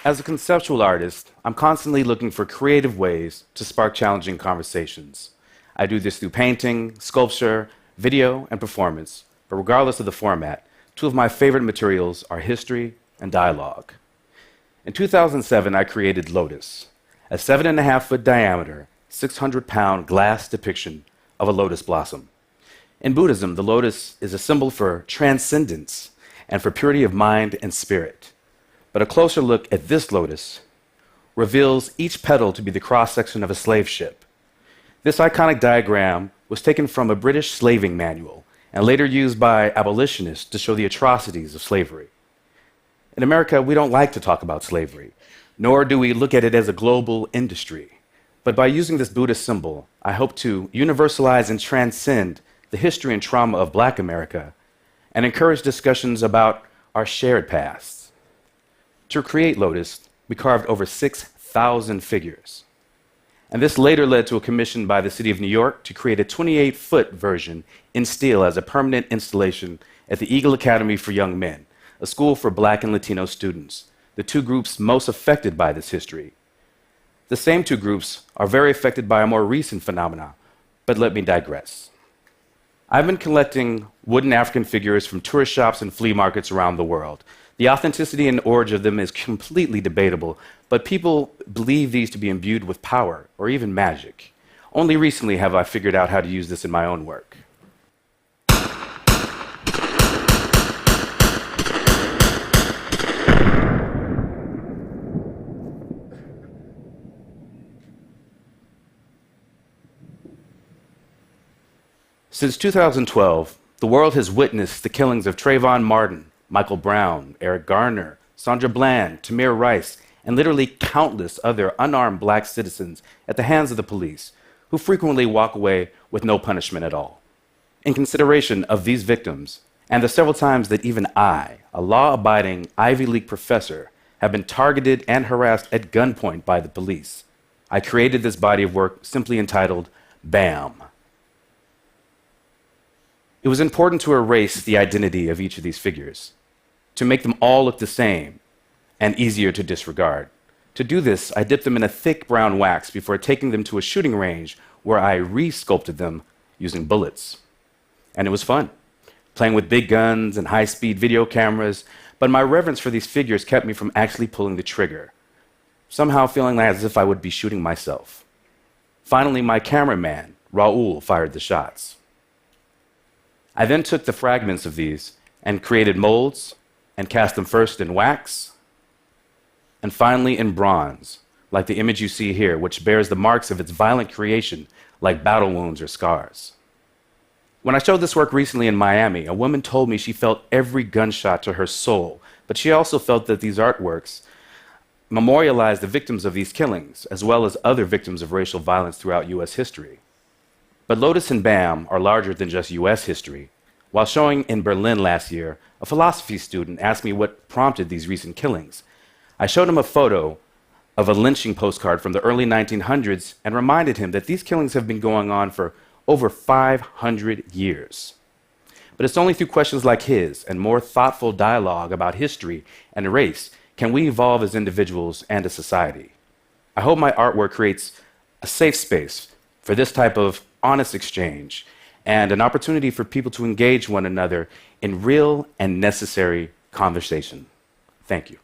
As a conceptual artist, I'm constantly looking for creative ways to spark challenging conversations. I do this through painting, sculpture, video, and performance, but regardless of the format, two of my favorite materials are history and dialogue. In 2007, I created Lotus, a 7.5-foot diameter, 600-pound glass depiction of a lotus blossom. In Buddhism, the lotus is a symbol for transcendence and for purity of mind and spirit. But a closer look at this lotus reveals each petal to be the cross-section of a slave ship. This iconic diagram was taken from a British slaving manual and later used by abolitionists to show the atrocities of slavery. In America, we don't like to talk about slavery, nor do we look at it as a global industry. But by using this Buddhist symbol, I hope to universalize and transcend the history and trauma of Black America and encourage discussions about our shared past. To create Lotus, we carved over 6,000 figures. And this later led to a commission by the City of New York to create a 28-foot version in steel as a permanent installation at the Eagle Academy for Young Men, a school for Black and Latino students, the two groups most affected by this history. The same two groups are very affected by a more recent phenomenon, but let me digress. I've been collecting wooden African figures from tourist shops and flea markets around the world. The authenticity and origin of them is completely debatable, but people believe these to be imbued with power or even magic. Only recently have I figured out how to use this in my own work. Since 2012, the world has witnessed the killings of Trayvon Martin, Michael Brown, Eric Garner, Sandra Bland, Tamir Rice, and literally countless other unarmed Black citizens at the hands of the police, who frequently walk away with no punishment at all. In consideration of these victims, and the several times that even I, a law-abiding Ivy League professor, have been targeted and harassed at gunpoint by the police, I created this body of work simply entitled BAM. It was important to erase the identity of each of these figures, to make them all look the same and easier to disregard. To do this, I dipped them in a thick brown wax before taking them to a shooting range where I re-sculpted them using bullets. And it was fun, playing with big guns and high-speed video cameras, but my reverence for these figures kept me from actually pulling the trigger, somehow feeling as if I would be shooting myself. Finally, my cameraman, Raul, fired the shots. I then took the fragments of these and created molds and cast them first in wax and finally in bronze, like the image you see here, which bears the marks of its violent creation like battle wounds or scars. When I showed this work recently in Miami, a woman told me she felt every gunshot to her soul, but she also felt that these artworks memorialized the victims of these killings, as well as other victims of racial violence throughout U.S. history. But Lotus and BAM are larger than just U.S. history. While showing in Berlin last year, a philosophy student asked me what prompted these recent killings. I showed him a photo of a lynching postcard from the early 1900s and reminded him that these killings have been going on for over 500 years. But it's only through questions like his and more thoughtful dialogue about history and race can we evolve as individuals and as society. I hope my artwork creates a safe space for this type of honest exchange and an opportunity for people to engage one another in real and necessary conversation. Thank you.